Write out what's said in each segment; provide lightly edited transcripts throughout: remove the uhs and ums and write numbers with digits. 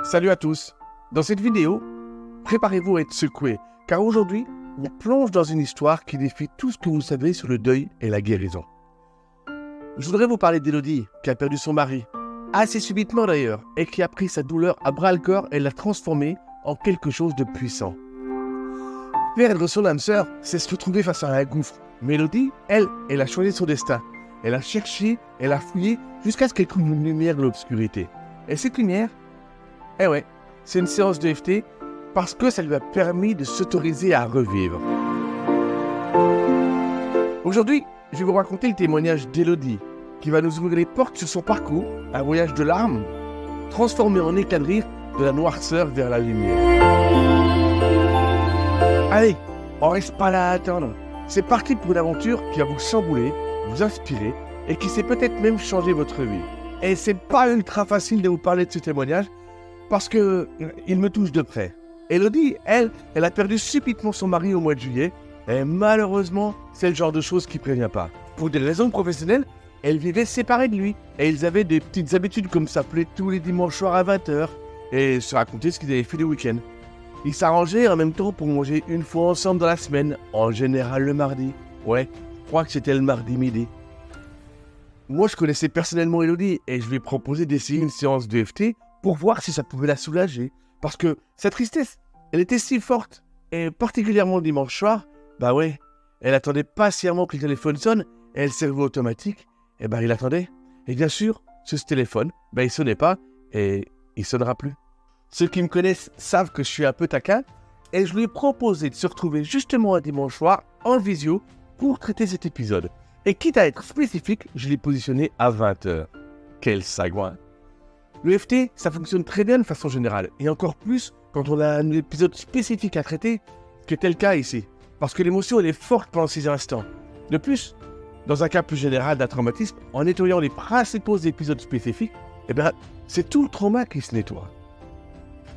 Salut à tous. Dans cette vidéo, préparez-vous à être secoués, car aujourd'hui, on plonge dans une histoire qui défie tout ce que vous savez sur le deuil et la guérison. Je voudrais vous parler d'Élodie, qui a perdu son mari, assez subitement d'ailleurs, et qui a pris sa douleur à bras-le-corps et l'a transformée en quelque chose de puissant. Perdre son âme sœur, c'est se retrouver face à un gouffre. Mais Élodie, elle a choisi son destin. Elle a cherché, elle a fouillé, jusqu'à ce qu'elle trouve une lumière de l'obscurité. Et cette lumière, c'est une séance de FT parce que ça lui a permis de s'autoriser à revivre. Aujourd'hui, je vais vous raconter le témoignage d'Élodie, qui va nous ouvrir les portes sur son parcours, un voyage de larmes, transformé en éclat de rire de la noirceur vers la lumière. Allez, on reste pas là à attendre. C'est parti pour une aventure qui va vous chambouler, vous inspirer et qui sait peut-être même changer votre vie. Et c'est pas ultra facile de vous parler de ce témoignage parce que il me touche de près. Élodie, elle a perdu subitement son mari au mois de juillet et malheureusement, c'est le genre de choses qui prévient pas. Pour des raisons professionnelles, elle vivait séparée de lui et ils avaient des petites habitudes comme s'appeler tous les dimanches soirs à 20h et se raconter ce qu'ils avaient fait le week-end. Ils s'arrangeaient en même temps pour manger une fois ensemble dans la semaine, en général le mardi. Ouais, je crois que c'était le mardi midi. Moi, je connaissais personnellement Élodie et je lui ai proposé d'essayer une séance de FT pour voir si ça pouvait la soulager. Parce que sa tristesse, elle était si forte, et particulièrement le dimanche soir, elle attendait patiemment que le téléphone sonne, et le cerveau automatique, il attendait. Et bien sûr, ce téléphone, il sonnait pas, et il sonnera plus. Ceux qui me connaissent savent que je suis un peu taquin, et je lui ai proposé de se retrouver justement un dimanche soir, en visio, pour traiter cet épisode. Et quitte à être spécifique, je l'ai positionné à 20h. Quel sagouin! Le FT, ça fonctionne très bien de façon générale, et encore plus quand on a un épisode spécifique à traiter, ce qui était le cas ici, parce que l'émotion elle est forte pendant ces instants. De plus, dans un cas plus général d'un traumatisme, en nettoyant les principaux épisodes spécifiques, c'est tout le trauma qui se nettoie.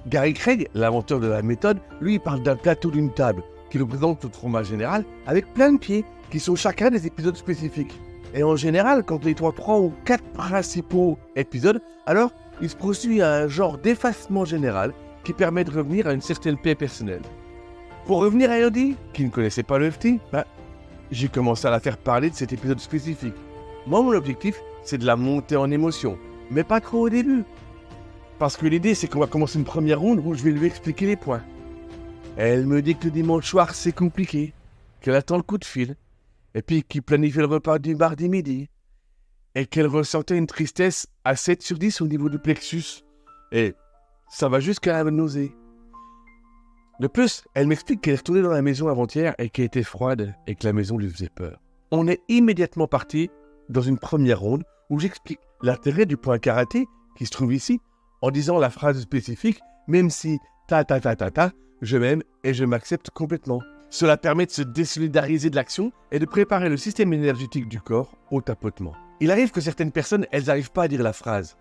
Gary Craig, l'inventeur de la méthode, lui il parle d'un plateau d'une table, qui représente le trauma général, avec plein de pieds, qui sont chacun des épisodes spécifiques. Et en général, quand les 3 ou 4 principaux épisodes, alors il se produit un genre d'effacement général qui permet de revenir à une certaine paix personnelle. Pour revenir à Élodie, qui ne connaissait pas le FT, j'ai commencé à la faire parler de cet épisode spécifique. Moi, mon objectif, c'est de la monter en émotion, mais pas trop au début. Parce que l'idée, c'est qu'on va commencer une première ronde où je vais lui expliquer les points. Elle me dit que le dimanche soir, c'est compliqué, qu'elle attend le coup de fil, et puis qu'il planifie le repas du mardi midi, et qu'elle ressentait une tristesse à 7 sur 10 au niveau du plexus, et ça va jusqu'à la nausée. De plus, elle m'explique qu'elle est retournée dans la maison avant-hier et qu'elle était froide et que la maison lui faisait peur. On est immédiatement parti dans une première ronde où j'explique l'intérêt du point karaté qui se trouve ici en disant la phrase spécifique « Même si je m'aime et je m'accepte complètement ». Cela permet de se désolidariser de l'action et de préparer le système énergétique du corps au tapotement. Il arrive que certaines personnes, elles n'arrivent pas à dire la phrase.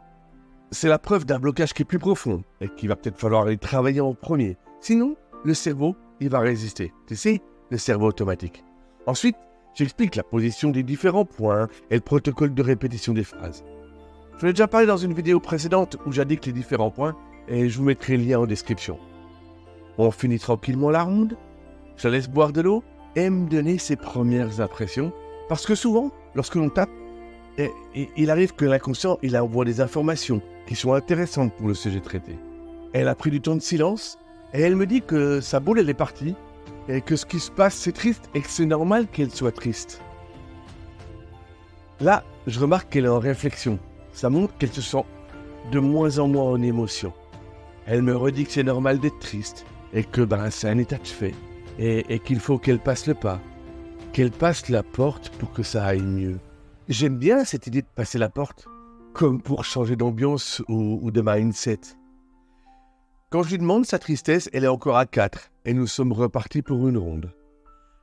C'est la preuve d'un blocage qui est plus profond et qu'il va peut-être falloir aller travailler en premier. Sinon, le cerveau, il va résister. Tu sais, le cerveau automatique. Ensuite, j'explique la position des différents points et le protocole de répétition des phrases. Je l'ai déjà parlé dans une vidéo précédente où j'indique les différents points et je vous mettrai le lien en description. On finit tranquillement la ronde. Je la laisse boire de l'eau et me donner ses premières impressions. Parce que souvent, lorsque l'on tape, il arrive que l'inconscient, il envoie des informations qui sont intéressantes pour le sujet traité. Elle a pris du temps de silence et elle me dit que sa boule, elle est partie et que ce qui se passe, c'est triste et que c'est normal qu'elle soit triste. Là, je remarque qu'elle est en réflexion. Ça montre qu'elle se sent de moins en moins en émotion. Elle me redit que c'est normal d'être triste et que c'est un état de fait. Et qu'il faut qu'elle passe le pas, qu'elle passe la porte pour que ça aille mieux. J'aime bien cette idée de passer la porte, comme pour changer d'ambiance ou de mindset. Quand je lui demande sa tristesse, elle est encore à 4, et nous sommes repartis pour une ronde.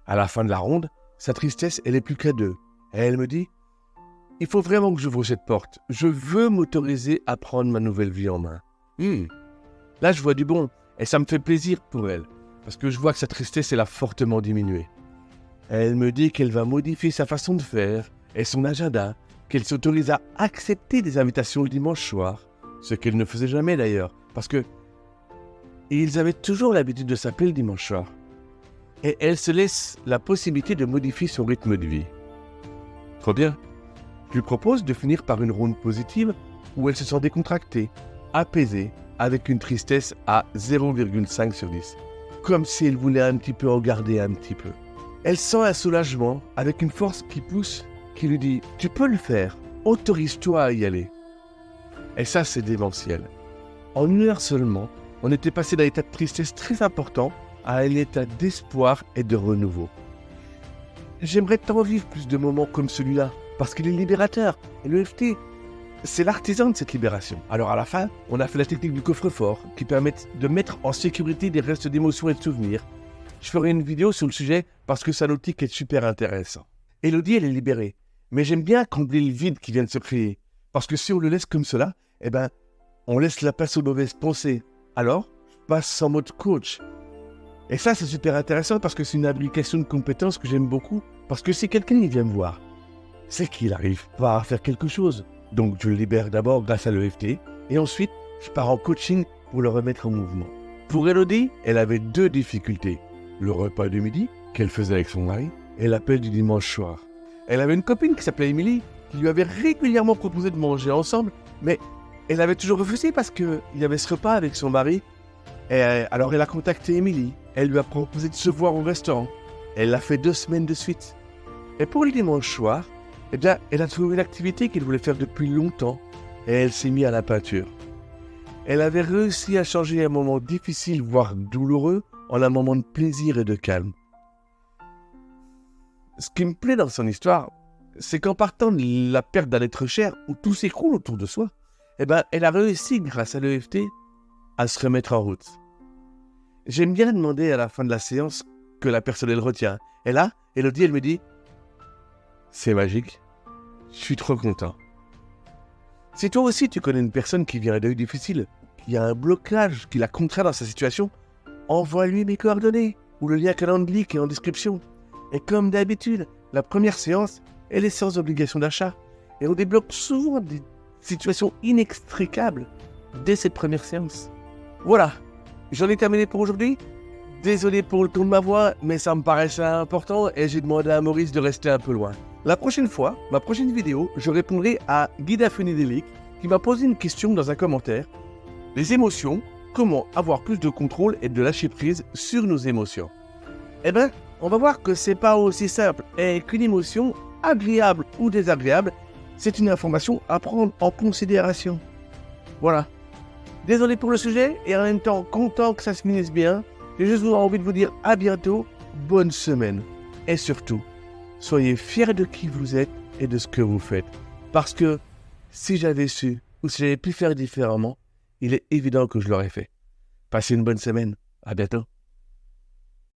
À la fin de la ronde, sa tristesse, elle est plus qu'à 2, et elle me dit « Il faut vraiment que j'ouvre cette porte, je veux m'autoriser à prendre ma nouvelle vie en main. » Là, je vois du bon, et ça me fait plaisir pour elle. Parce que je vois que sa tristesse, elle a fortement diminué. Elle me dit qu'elle va modifier sa façon de faire et son agenda, qu'elle s'autorise à accepter des invitations le dimanche soir, ce qu'elle ne faisait jamais d'ailleurs, parce que ils avaient toujours l'habitude de s'appeler le dimanche soir. Et elle se laisse la possibilité de modifier son rythme de vie. Trop bien. Je lui propose de finir par une ronde positive où elle se sent décontractée, apaisée, avec une tristesse à 0,5 sur 10. Comme si elle voulait un petit peu regarder un petit peu. Elle sent un soulagement avec une force qui pousse, qui lui dit « Tu peux le faire, autorise-toi à y aller ». Et ça, c'est démentiel. En 1 heure seulement, on était passé d'un état de tristesse très important à un état d'espoir et de renouveau. J'aimerais tant vivre plus de moments comme celui-là, parce qu'il est libérateur. Et le l'EFT, c'est l'artisan de cette libération. Alors à la fin, on a fait la technique du coffre-fort, qui permet de mettre en sécurité des restes d'émotions et de souvenirs. Je ferai une vidéo sur le sujet, parce que sa nautique est super intéressant. Elodie, elle est libérée. Mais j'aime bien combler le vide qui vient de se créer. Parce que si on le laisse comme cela, on laisse la place aux mauvaises pensées. Alors, je passe en mode coach. Et ça, c'est super intéressant parce que c'est une application de compétences que j'aime beaucoup. Parce que si quelqu'un vient me voir, c'est qu'il n'arrive pas à faire quelque chose. Donc, je le libère d'abord grâce à l'EFT. Et ensuite, je pars en coaching pour le remettre en mouvement. Pour Elodie, elle avait 2 difficultés. Le repas du midi, qu'elle faisait avec son mari, et l'appel du dimanche soir. Elle avait une copine qui s'appelait Émilie, qui lui avait régulièrement proposé de manger ensemble, mais elle avait toujours refusé parce qu'il y avait ce repas avec son mari. Et alors elle a contacté Émilie. Elle lui a proposé de se voir au restaurant. Elle l'a fait 2 semaines de suite. Et pour le dimanche soir, elle a trouvé une activité qu'elle voulait faire depuis longtemps. Et elle s'est mise à la peinture. Elle avait réussi à changer un moment difficile, voire douloureux, en un moment de plaisir et de calme. Ce qui me plaît dans son histoire, c'est qu'en partant de la perte d'un être cher, où tout s'écroule autour de soi, elle a réussi, grâce à l'EFT, à se remettre en route. J'aime bien demander à la fin de la séance que la personne elle retient. Et là, Elodie, elle me dit « C'est magique, je suis trop content ». Si toi aussi tu connais une personne qui vit un deuil difficile, qui a un blocage, qui la contraint dans sa situation, envoie-lui mes coordonnées ou le lien Calendly qui est en description. Et comme d'habitude, la première séance, elle est sans obligation d'achat. Et on débloque souvent des situations inextricables dès cette première séance. Voilà, j'en ai terminé pour aujourd'hui. Désolé pour le ton de ma voix, mais ça me paraissait important et j'ai demandé à Maurice de rester un peu loin. La prochaine fois, ma prochaine vidéo, je répondrai à Guida Funidelic qui m'a posé une question dans un commentaire. Les émotions, comment avoir plus de contrôle et de lâcher prise sur nos émotions? On va voir que c'est pas aussi simple et qu'une émotion, agréable ou désagréable, c'est une information à prendre en considération. Voilà. Désolé pour le sujet et en même temps content que ça se finisse bien. J'ai juste envie de vous dire à bientôt, bonne semaine. Et surtout, soyez fiers de qui vous êtes et de ce que vous faites. Parce que si j'avais su ou si j'avais pu faire différemment, il est évident que je l'aurais fait. Passez une bonne semaine. À bientôt.